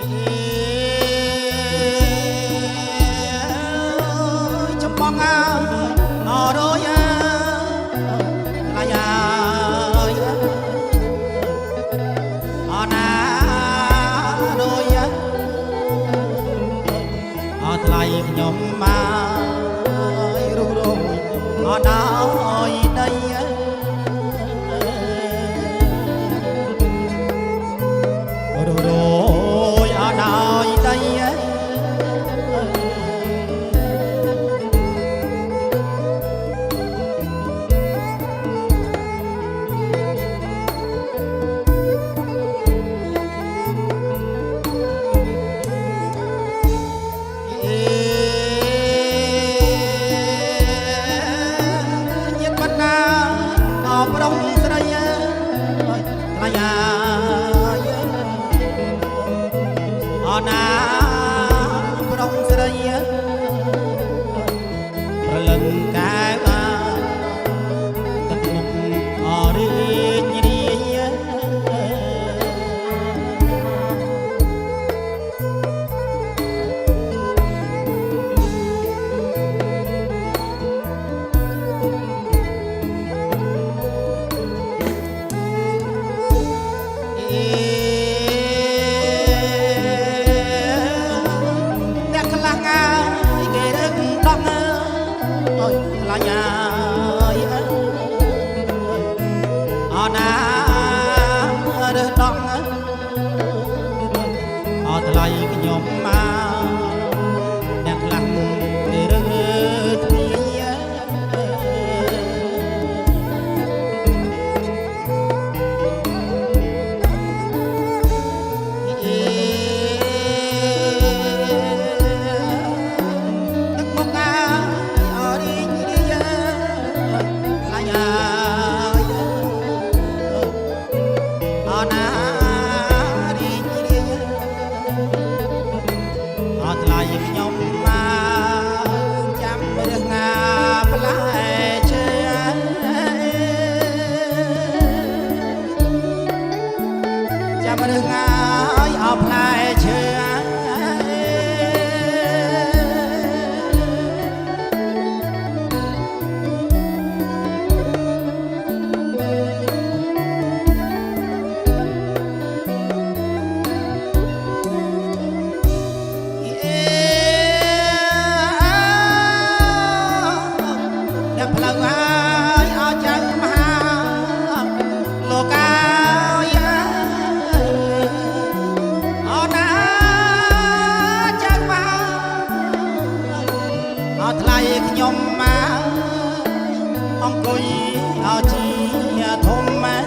ចំបងអើយអរយឡាយអើយអណារយអថ្លៃខ្ញុំមករូបរងអដោយដីរយអដោយដីញាតិបណ្ណាអប្រុងស្រីថ្លៃអណាប្រុងស្រីប្រលឹងកែវទឹកមុខអរីករាយឡាយអើយអណារើសដងអថ្លៃខ្ញុំមកអ្នកខ្លាំងគេរើសទ្វាទឹកមកអរីករាយឡាយអណារីករាយអថ្លៃខ្ញុំមកចាំរឿងណាផ្លែឈើចាំរឿងណាអើផ្លែឈើអ្នកផ្លូវហើយអោចាំមហាលោកាយអណាចាំមកអថ្លៃខ្ញុំមកអង្គុយអោជាធំម៉ែ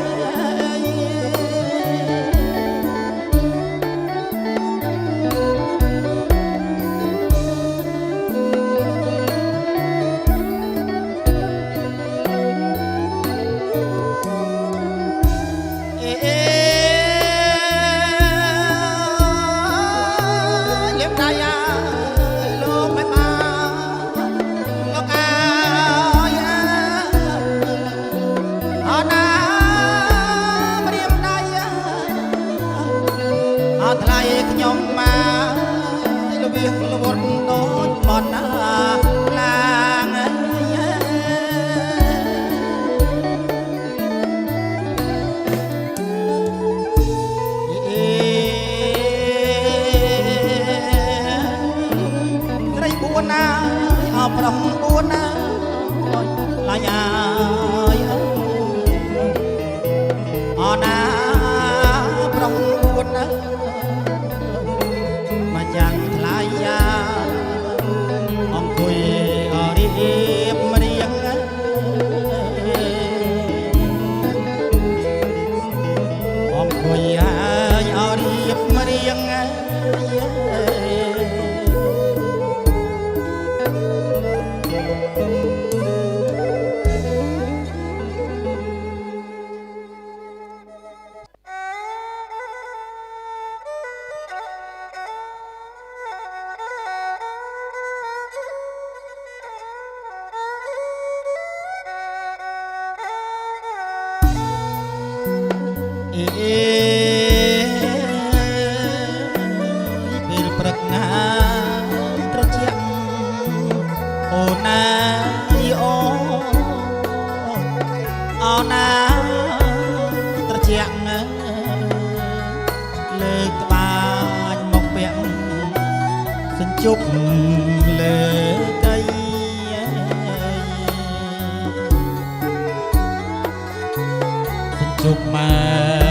ថ្លៃខ្ញុំមកលវិលវត្តដូចបនណាឡាងស្រីបួនណាអប្រុងបួនណាឡាញអើយអណាប្រុងបួនណាយ៉ាងថ្លៃអង្គុយអរៀបរៀងអង្គុយហើយអរៀបរៀង ជប់លើកៃជប់ម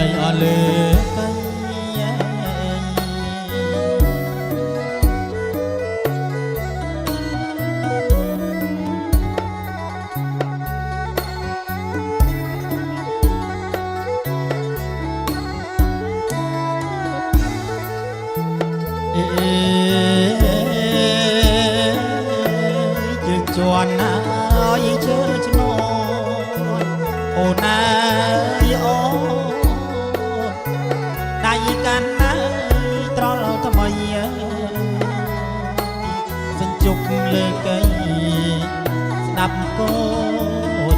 កអស់លើកៃជន់ណាយជើឆ្នោអូណាយអូដៃកាន់ណាត្រល់ថ្មីសញ្ជុកលើកៃស្ដាប់កោ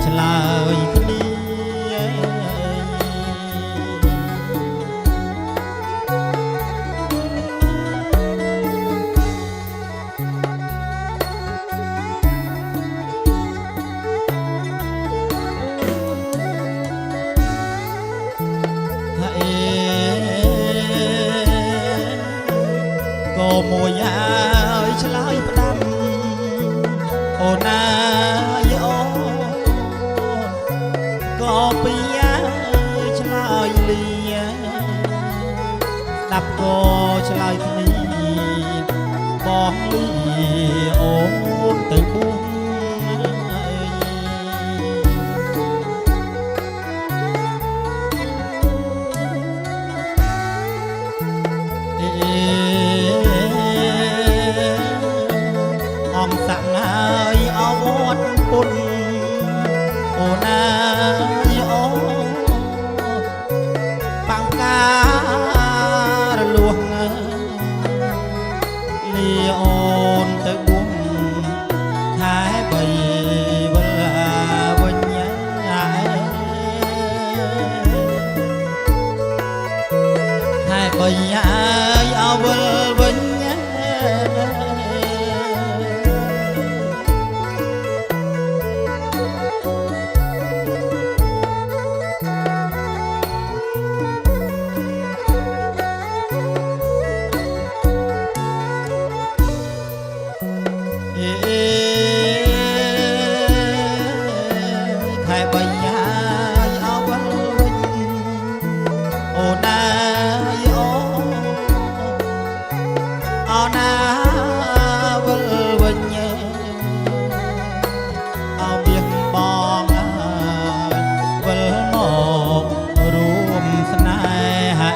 ឆ្លើយគ្នាក៏មួយហើយឆ្លើយផ្ដាំអូណាយអូក៏ពីហើយឆ្លើយលីស្ដាប់ក៏ឆ្លើយគ្នាបងលីអូនទៅបួងសាក់ហើយអវត្តពុនអូណាយអូបាំងការលួងលីអូនទៅបួងខែបីវិលវិញខែបីហើយអវិលវិញខែបីហើយអវិលវិញអូណាយអូណាវិលវិញអវៀងបងវិលមករួមស្នេហា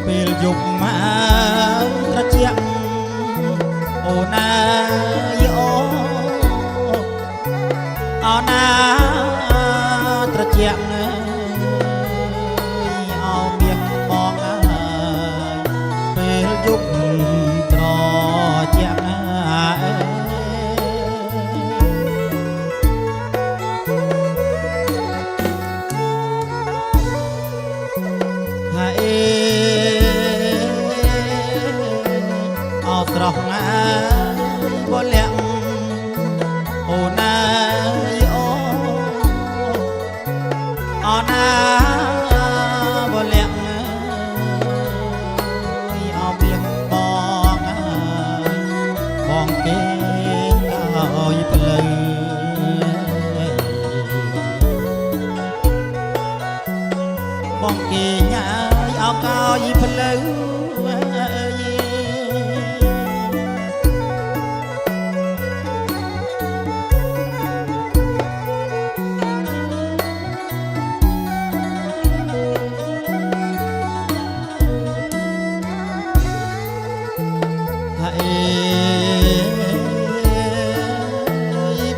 ពេលយប់មកត្រជាក់អូណាយអូណាត្រជាក់អោមាសបងពេលយប់ត្រជាក់ស្រស់ណាបលាក់អូណាយអូណាបលាក់អោមាសបងគេឲ្យផ្លូវបងគេញ៉ាយអោកឲ្យផ្លូវ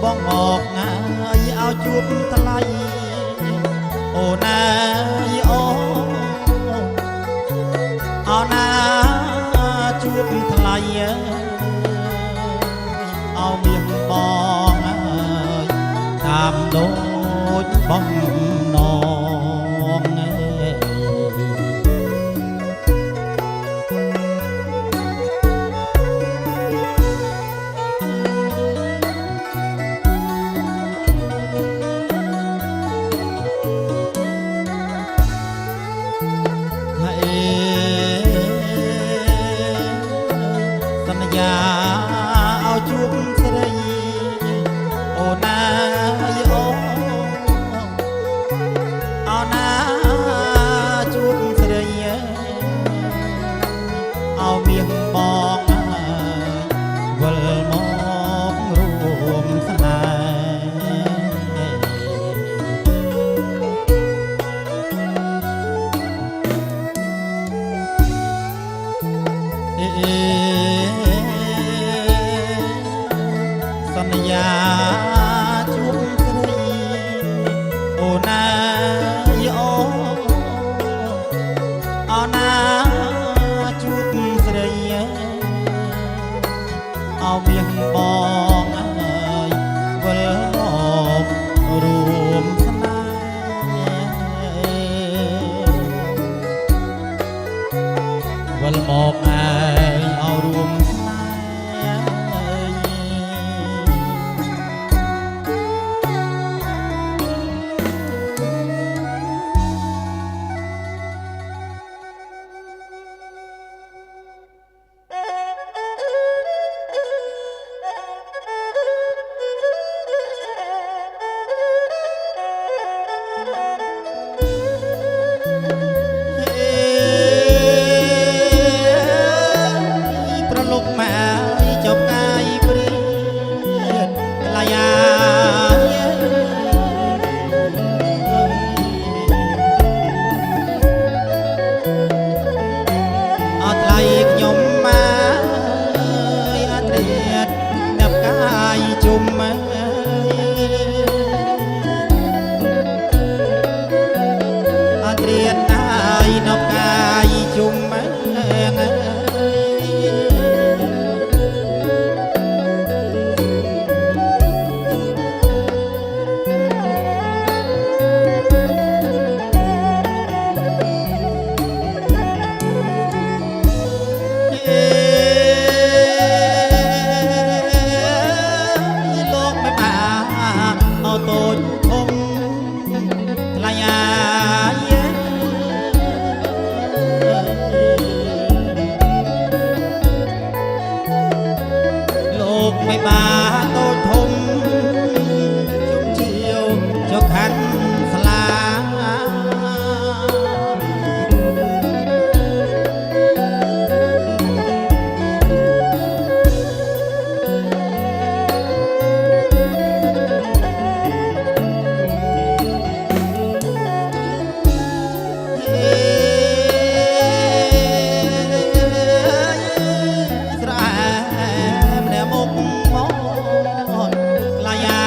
បងមកណាយឲ្យជួបថ្លៃអូណាយអូណាជួបថ្លៃអោមានបងតាមដូចបងនង សន្យាឲ្យជួបស្រីអូនណាយអូណាជួបស្រីឲ្យមាសបងវិលមករួមស្នេហ៍សន្យាជួបស្រីអូនណាយអូណាជួបស្រីឲ្យមាសបងវិលមករួមស្នេហ៍វិលមកឲ្យរួមស្នេប្រលប់មកចុកកាយព្រៀតឡាយាអត់ថ្លៃខ្ញុំមកអត់រៀតអ្នកកាយជុំមកអត់រៀតហើយអ្នកកាយជុំមកលោកមិនបានអត់តូចធំថ្លៃលោកមិនបានតូចធំជុំជាវចុកខាន់ស្លាស្រែម្នាក់មុខមកឡាយា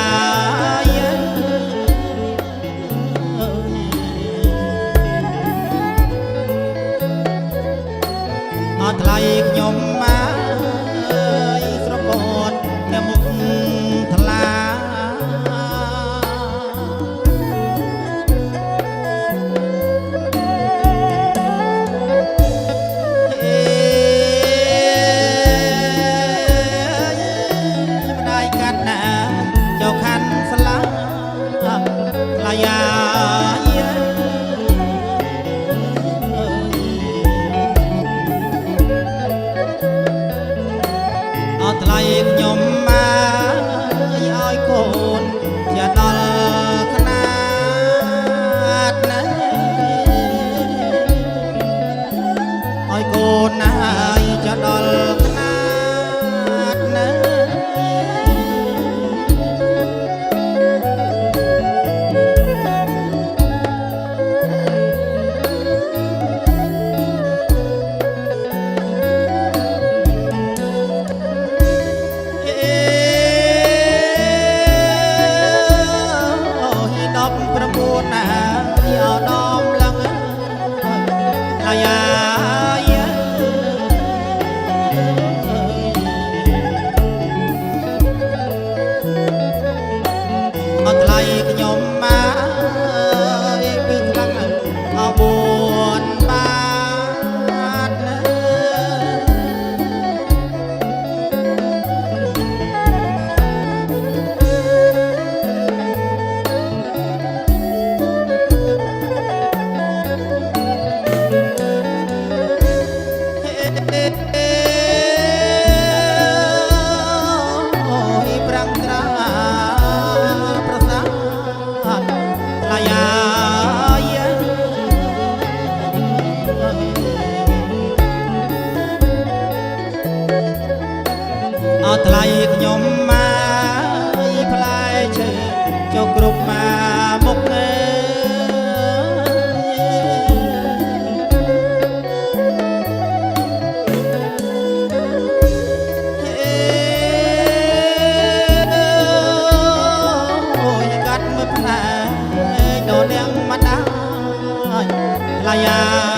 អត់ថ្លៃខ្ញុំមកស្រកតអ្នកមុខថ្លាម្ដាយកាត់ណាចៅខាន់ស្លាឡាយាអត់ថ្លៃខ្ញុំមកឲ្យកូនជាដល់ខ្នាតណាឲ្យកូនណាជាដល់ខ្នាតណា អត់ថ្លៃខ្ញុំមកផ្លែឈើចុះគ្រប់មកមុខកាត់មើលផ្លែដល់នាងមិនដាថ្លៃអា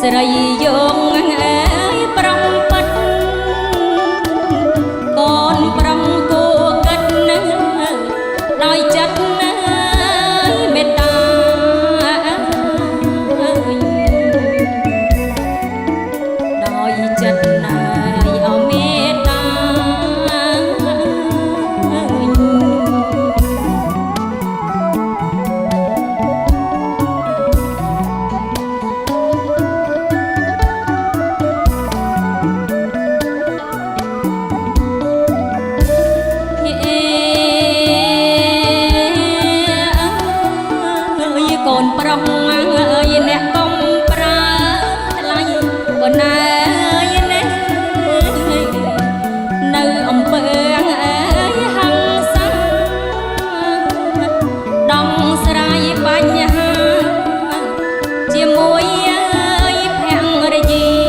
ស្រីយកអើយប្រំបាត់កូនប្រំគួកាត់ណាដោយចិត្តណាមេត្តាដោយចិត្តណាអមេត្តាកូនប្រុសអើយអ្នកកុំប្រើថ្លៃកូនអើយនេះនៅអំពើអើយហឹង្សាដងស្រាយបញ្ហាជាមួយអើយភរិយា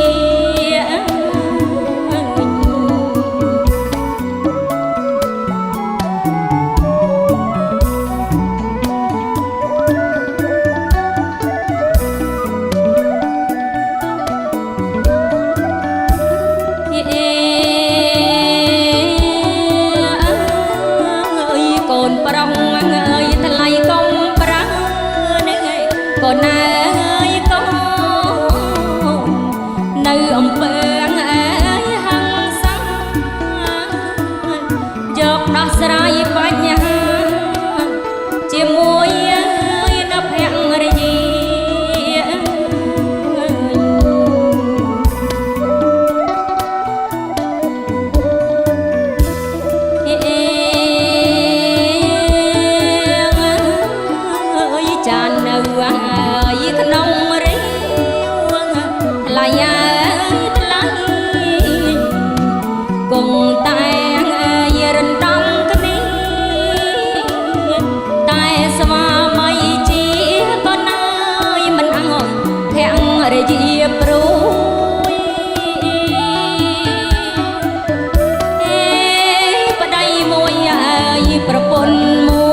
កូនប្រុសអើយថ្លៃកុំប្រានេះកូនអើយកូននៅអំពើអើយហឹង្សាយកដោះស្រាយបញ្ហាជាមួយអើយនៅភរិយាចាននៅអើយក្នុងរីវថ្លៃអើយថ្លៃគង់តែអើយរំដំគ្នាតែស្វាមីជាក៏ណើយមិនអើយភរិយាព្រួយប្តីមួយអើយប្រពន្ធមួយ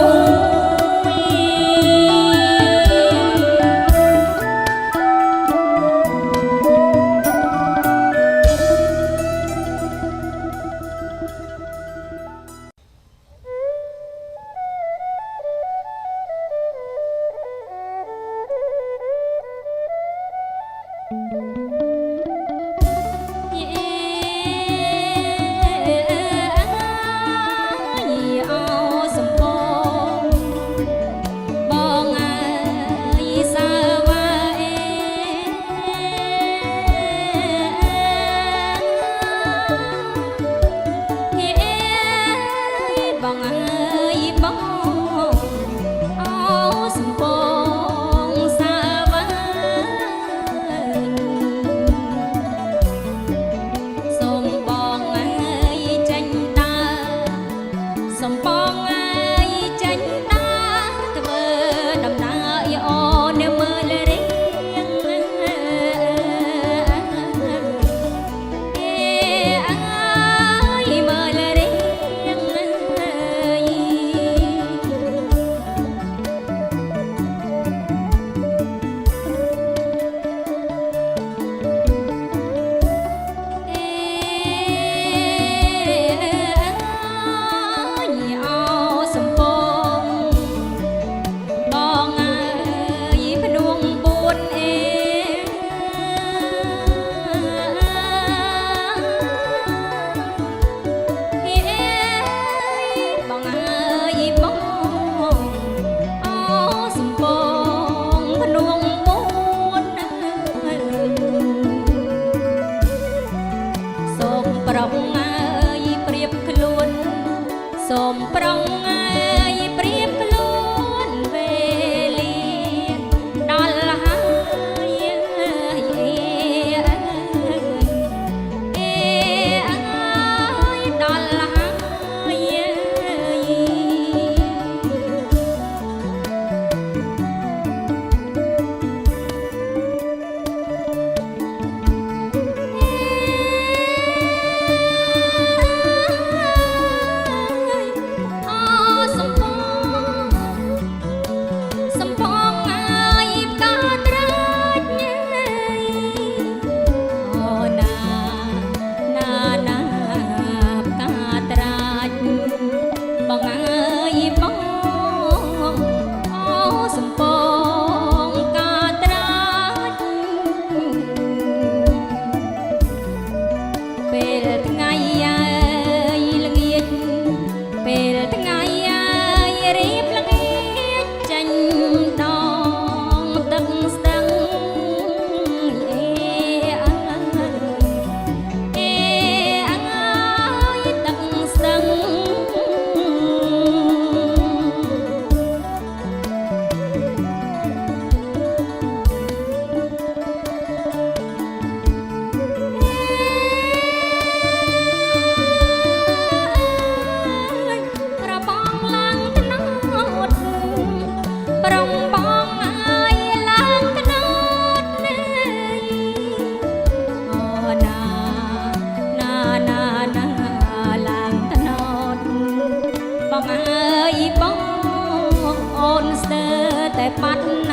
បាត់